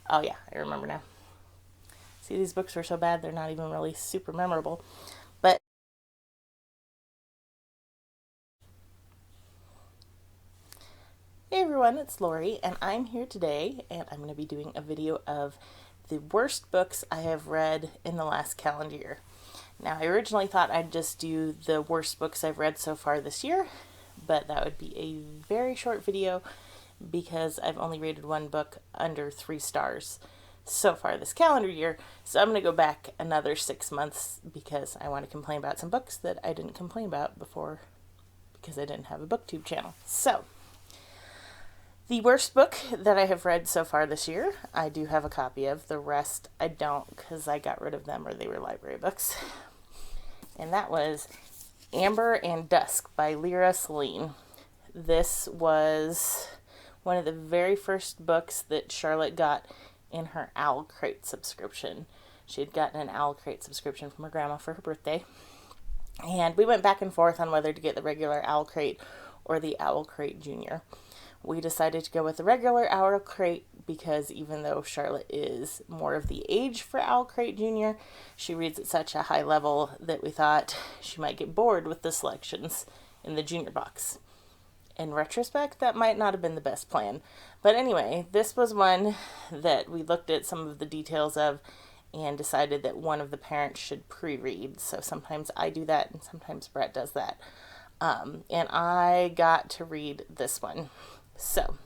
Oh yeah, I remember now. See, these books were so bad they're not even really super memorable. But hey everyone, it's Lori, and I'm here today, and I'm going to be doing a video of the worst books I have read in the last calendar year. Now, I originally thought I'd just do the worst books I've read so far this year, but that would be a very short video because I've only rated one book under 3 stars so far this calendar year. So I'm going to go back another 6 months because I want to complain about some books that I didn't complain about before because I didn't have a booktube channel. So, the worst book that I have read so far this year, I do have a copy of. The rest I don't because I got rid of them or they were library books. And that was Amber and Dusk by Lyra Celine. This was one of the very first books that Charlotte got in her Owl Crate subscription. She had gotten an Owl Crate subscription from her grandma for her birthday. And we went back and forth on whether to get the regular Owl Crate or the Owl Crate Junior. We decided to go with the regular Owl Crate because even though Charlotte is more of the age for Owl Crate Junior, she reads at such a high level that we thought she might get bored with the selections in the junior box. In retrospect, that might not have been the best plan. But anyway, this was one that we looked at some of the details of and decided that one of the parents should pre-read. So sometimes I do that and sometimes Brett does that. And I got to read this one. So,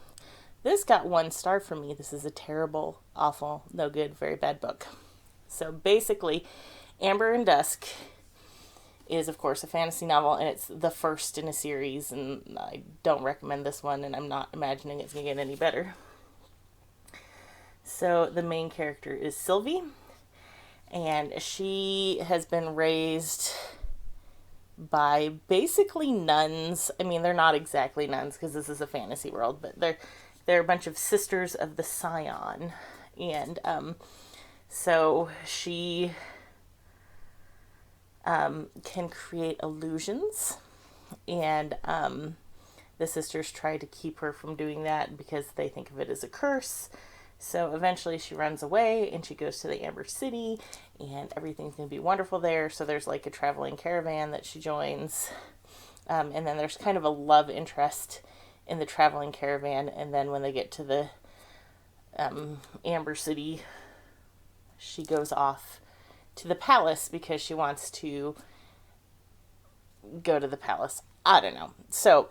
this got 1 star from me. This is a terrible, awful, no good, very bad book. So basically, Amber and Dusk is, of course, a fantasy novel, and it's the first in a series, and I don't recommend this one, and I'm not imagining it's going to get any better. So the main character is Sylvie, and she has been raised by basically nuns. I mean, they're not exactly nuns because this is a fantasy world, but they're a bunch of sisters of the Scion, and so she can create illusions, and the sisters try to keep her from doing that because they think of it as a curse. So eventually she runs away and she goes to the Amber City and everything's going to be wonderful there. So there's like a traveling caravan that she joins. And then there's kind of a love interest in the traveling caravan. And then when they get to the Amber City, she goes off to the palace because she wants to go to the palace. I don't know. So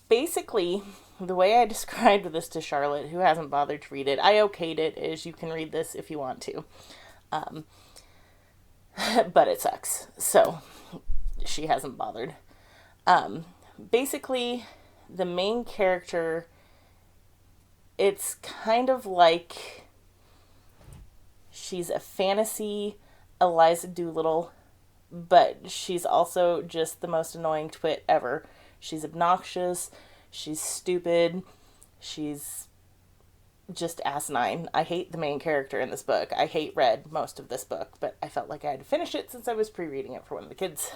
basically, the way I described this to Charlotte, who hasn't bothered to read it, I okayed it as you can read this if you want to. But it sucks. So she hasn't bothered. Basically, the main character, it's kind of like she's a fantasy Eliza Doolittle, but she's also just the most annoying twit ever. She's obnoxious, she's stupid, she's just asinine. I hate the main character in this book. I hate Red most of this book, but I felt like I had to finish it since I was pre-reading it for one of the kids.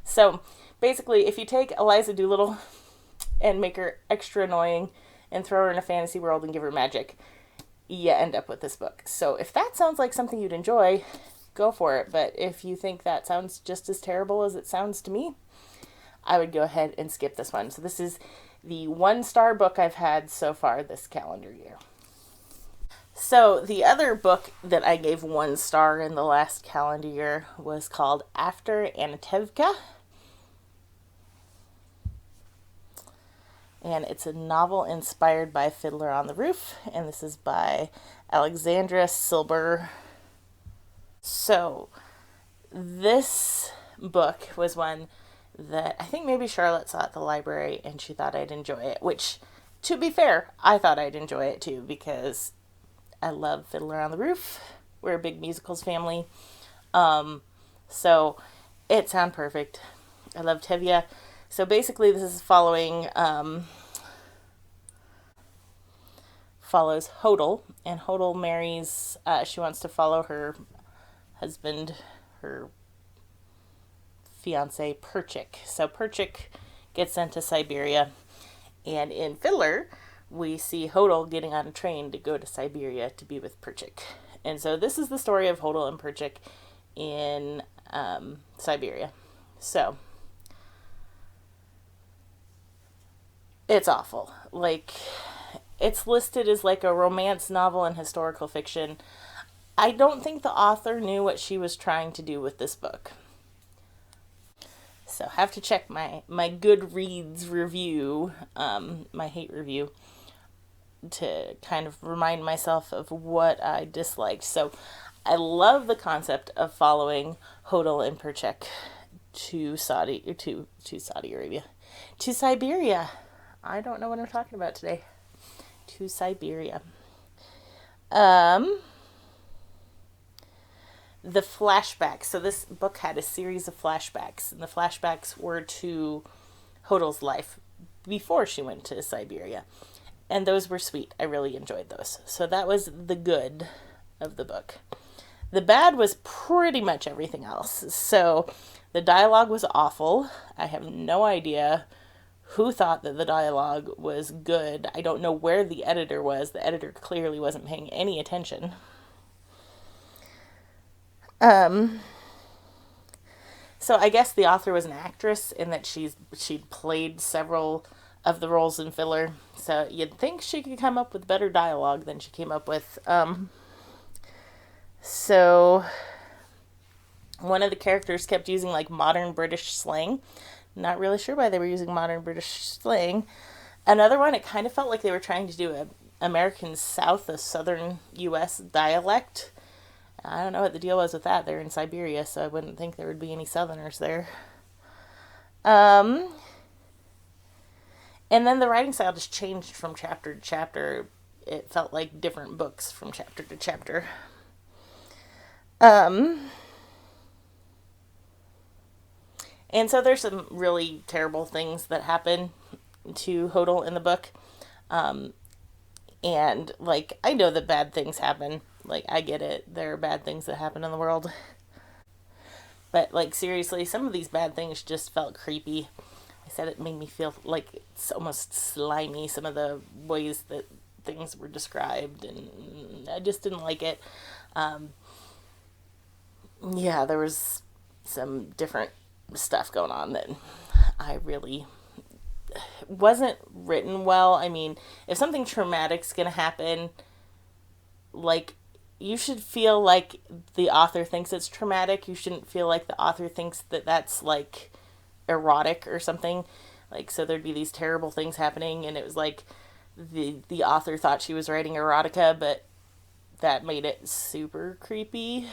So, basically, if you take Eliza Doolittle and make her extra annoying and throw her in a fantasy world and give her magic, you end up with this book. So, if that sounds like something you'd enjoy, go for it. But if you think that sounds just as terrible as it sounds to me, I would go ahead and skip this one. So this is the 1 star book I've had so far this calendar year. So the other book that I gave 1 star in the last calendar year was called After Anatevka. And it's a novel inspired by Fiddler on the Roof. And this is by Alexandra Silber. So this book was one that I think maybe Charlotte saw at the library and she thought I'd enjoy it, which, to be fair, I thought I'd enjoy it too because I love Fiddler on the Roof. We're a big musicals family. So it sounded perfect. I love Tevye. So basically this is follows Hodel, and Hodel marries, she wants to follow her husband, her fiance Perchik. So Perchik gets sent to Siberia, and in Fiddler, we see Hodel getting on a train to go to Siberia to be with Perchik. And so this is the story of Hodel and Perchik in Siberia. So it's awful. Like, it's listed as like a romance novel and historical fiction. I don't think the author knew what she was trying to do with this book. So have to check my Goodreads review, my hate review, to kind of remind myself of what I disliked. So I love the concept of following Hodel and Perchik to Saudi Arabia, to Siberia. I don't know what I'm talking about today. To Siberia. The flashbacks. So this book had a series of flashbacks, and the flashbacks were to Hodel's life before she went to Siberia. And those were sweet. I really enjoyed those. So that was the good of the book. The bad was pretty much everything else. So the dialogue was awful. I have no idea who thought that the dialogue was good. I don't know where the editor was. The editor clearly wasn't paying any attention. So I guess the author was an actress in that she'd played several of the roles in filler. So you'd think she could come up with better dialogue than she came up with. So one of the characters kept using like modern British slang. Not really sure why they were using modern British slang. Another one, it kind of felt like they were trying to do a American South, a southern U.S. dialect. I don't know what the deal was with that. They're in Siberia, so I wouldn't think there would be any Southerners there. And then the writing style just changed from chapter to chapter. It felt like different books from chapter to chapter. And so there's some really terrible things that happen to Hodel in the book. And, like, I know that bad things happen. Like, I get it. There are bad things that happen in the world. But, like, seriously, some of these bad things just felt creepy. I said it made me feel like it's almost slimy, some of the ways that things were described, and I just didn't like it. Yeah, there was some different stuff going on that I really wasn't written well. I mean, if something traumatic's gonna happen, like, you should feel like the author thinks it's traumatic. You shouldn't feel like the author thinks that that's like erotic or something. Like, so there'd be these terrible things happening, and it was like the author thought she was writing erotica, but that made it super creepy.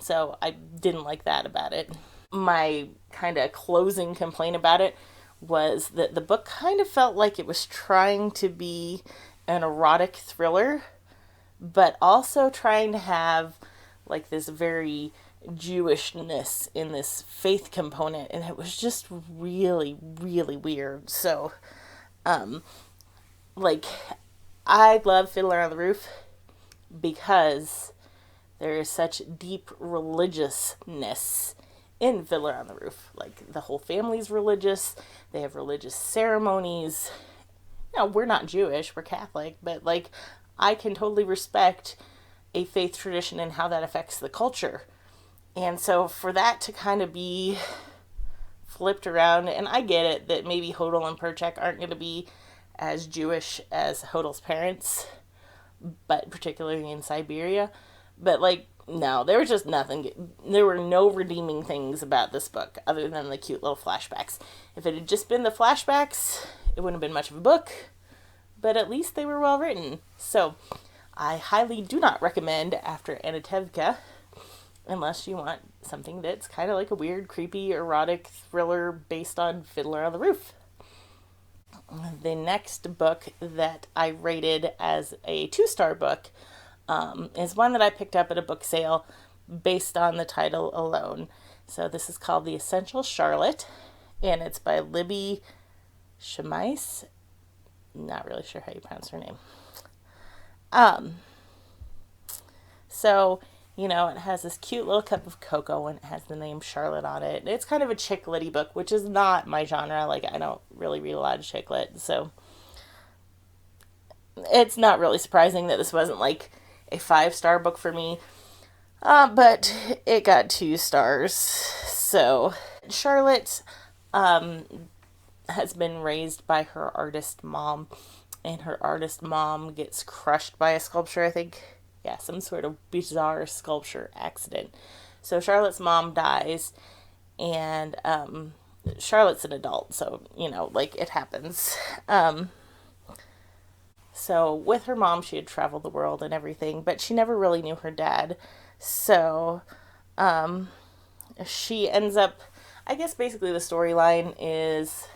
So I didn't like that about it. My kind of closing complaint about it was that the book kind of felt like it was trying to be an erotic thriller, but also trying to have like this very Jewishness in this faith component, and it was just really, really weird. So, like, I love Fiddler on the Roof because there is such deep religiousness in Fiddler on the Roof. Like, the whole family's religious, they have religious ceremonies. You know, we're not Jewish, we're Catholic, but, like, I can totally respect a faith tradition and how that affects the culture. And so for that to kind of be flipped around, and I get it that maybe Hodel and Perchik aren't going to be as Jewish as Hodel's parents, but particularly in Siberia. But, like, no, there was just nothing. There were no redeeming things about this book other than the cute little flashbacks. If it had just been the flashbacks, it wouldn't have been much of a book, but at least they were well written. So I highly do not recommend After Anatevka unless you want something that's kind of like a weird, creepy, erotic thriller based on Fiddler on the Roof. The next book that I rated as a 2-star book is one that I picked up at a book sale based on the title alone. So this is called The Essential Charlotte, and it's by Libby Chamais. Not really sure how you pronounce her name. So, you know, it has this cute little cup of cocoa and it has the name Charlotte on it. It's kind of a chick lit-y book, which is not my genre. Like, I don't really read a lot of chick lit, so it's not really surprising that this wasn't like a 5-star book for me, but it got 2 stars. So Charlotte has been raised by her artist mom, and her artist mom gets crushed by a sculpture, I think. Yeah, some sort of bizarre sculpture accident. So Charlotte's mom dies, and Charlotte's an adult, so, like, it happens. So with her mom, she had traveled the world and everything, but she never really knew her dad. So she ends up, I guess basically the storyline is,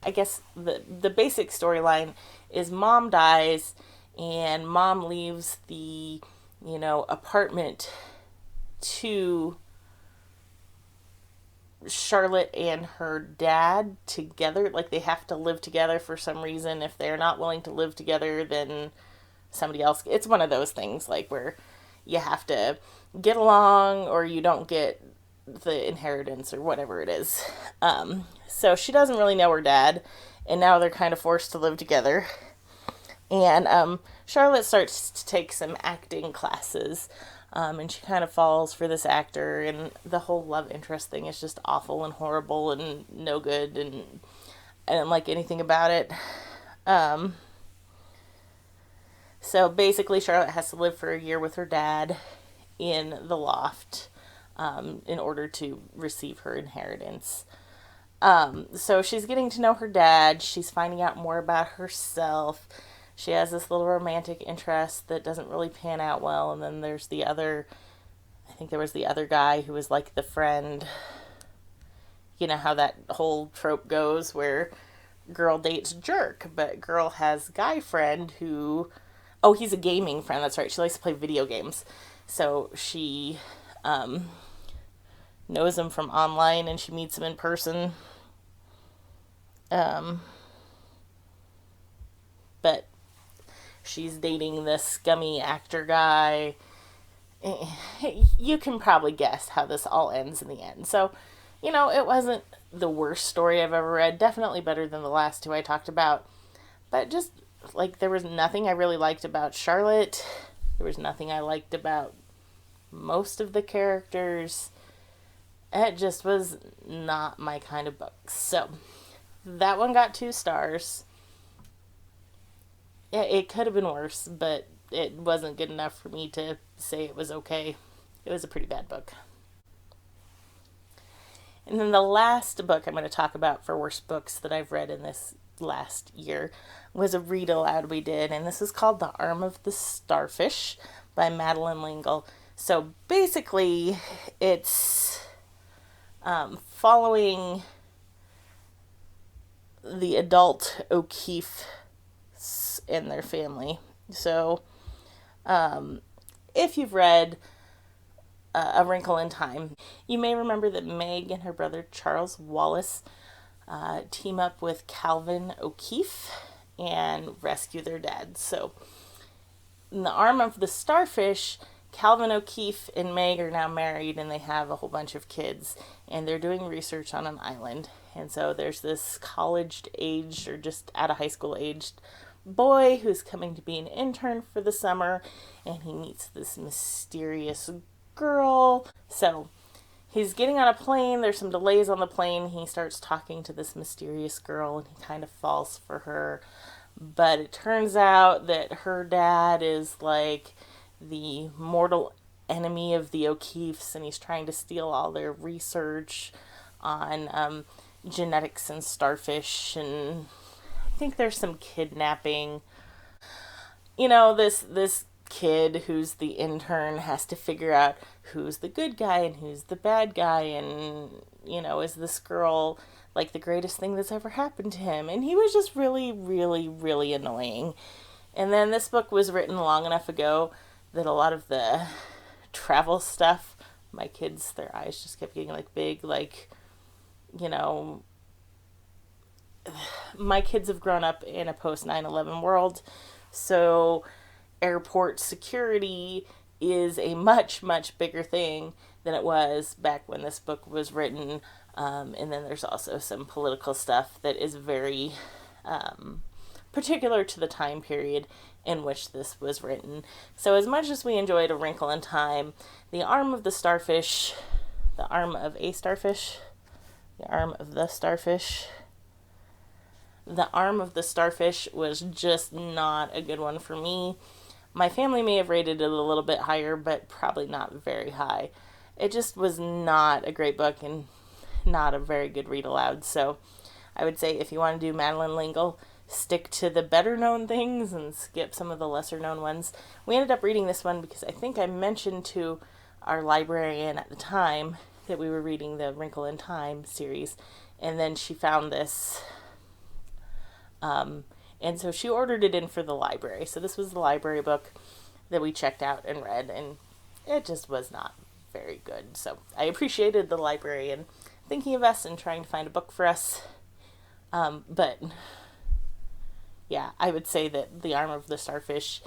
I guess the basic storyline is mom dies and mom leaves the, apartment to Charlotte and her dad together. Like, they have to live together for some reason. If they're not willing to live together, then somebody else. It's one of those things, like, where you have to get along or you don't get the inheritance or whatever it is. So she doesn't really know her dad, and now they're kind of forced to live together. And Charlotte starts to take some acting classes, and she kind of falls for this actor, and the whole love interest thing is just awful and horrible and no good, and I didn't like anything about it. So basically, Charlotte has to live for a year with her dad in the loft in order to receive her inheritance. So she's getting to know her dad. She's finding out more about herself. She has this little romantic interest that doesn't really pan out well. And then there's the other, I think there was the other guy who was like the friend. You know how that whole trope goes where girl dates jerk, but girl has guy friend who, oh, he's a gaming friend. That's right. She likes to play video games. So she knows him from online and she meets him in person. But she's dating this scummy actor guy. You can probably guess how this all ends in the end. So, it wasn't the worst story I've ever read. Definitely better than the last 2 I talked about. But just, like, there was nothing I really liked about Charlotte. There was nothing I liked about most of the characters. It just was not my kind of book. So, that one got 2 stars. It could have been worse, but it wasn't good enough for me to say it was okay. It was a pretty bad book. And then the last book I'm going to talk about for worst books that I've read in this last year was a read aloud we did, and this is called The Arm of the Starfish by Madeline L'Engle. So basically, it's following the adult O'Keefe and their family. So, if you've read A Wrinkle in Time, you may remember that Meg and her brother Charles Wallace team up with Calvin O'Keefe and rescue their dad. So, in The Arm of the Starfish, Calvin O'Keefe and Meg are now married and they have a whole bunch of kids, and they're doing research on an island. And so there's this college-aged or just out of high school-aged boy who's coming to be an intern for the summer, and he meets this mysterious girl. So he's getting on a plane. There's some delays on the plane. He starts talking to this mysterious girl, and he kind of falls for her. But it turns out that her dad is like the mortal enemy of the O'Keefes, and he's trying to steal all their research on genetics and starfish, and I think there's some kidnapping. This kid who's the intern has to figure out who's the good guy and who's the bad guy, and is this girl like the greatest thing that's ever happened to him? And he was just really, really, really annoying. And then this book was written long enough ago that a lot of the travel stuff, my kids, their eyes just kept getting like big, like, my kids have grown up in a post 9/11 world, so airport security is a much, much bigger thing than it was back when this book was written. And then there's also some political stuff that is very particular to the time period in which this was written. So as much as we enjoyed A Wrinkle in Time, The Arm of the Starfish, The Arm of a Starfish, The Arm of the Starfish, The Arm of the Starfish was just not a good one for me. My family may have rated it a little bit higher, but probably not very high. It just was not a great book and not a very good read aloud. So I would say if you want to do Madeleine L'Engle, stick to the better known things and skip some of the lesser known ones. We ended up reading this one because I think I mentioned to our librarian at the time that we were reading the Wrinkle in Time series, and then she found this. And so she ordered it in for the library. So this was the library book that we checked out and read, and it just was not very good. So I appreciated the librarian thinking of us and trying to find a book for us. But yeah, I would say that The Arm of the Starfish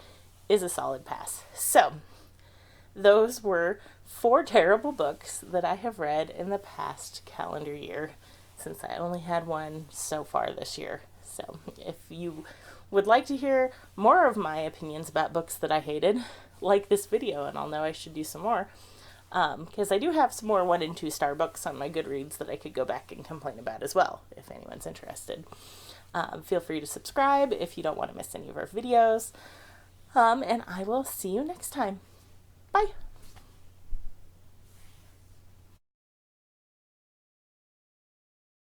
is a solid pass. So those were 4 terrible books that I have read in the past calendar year, since I only had one so far this year. So if you would like to hear more of my opinions about books that I hated, like this video, and I'll know I should do some more, because I do have some more 1 and 2 star books on my Goodreads that I could go back and complain about as well, if anyone's interested. Feel free to subscribe if you don't want to miss any of our videos, and I will see you next time. Bye!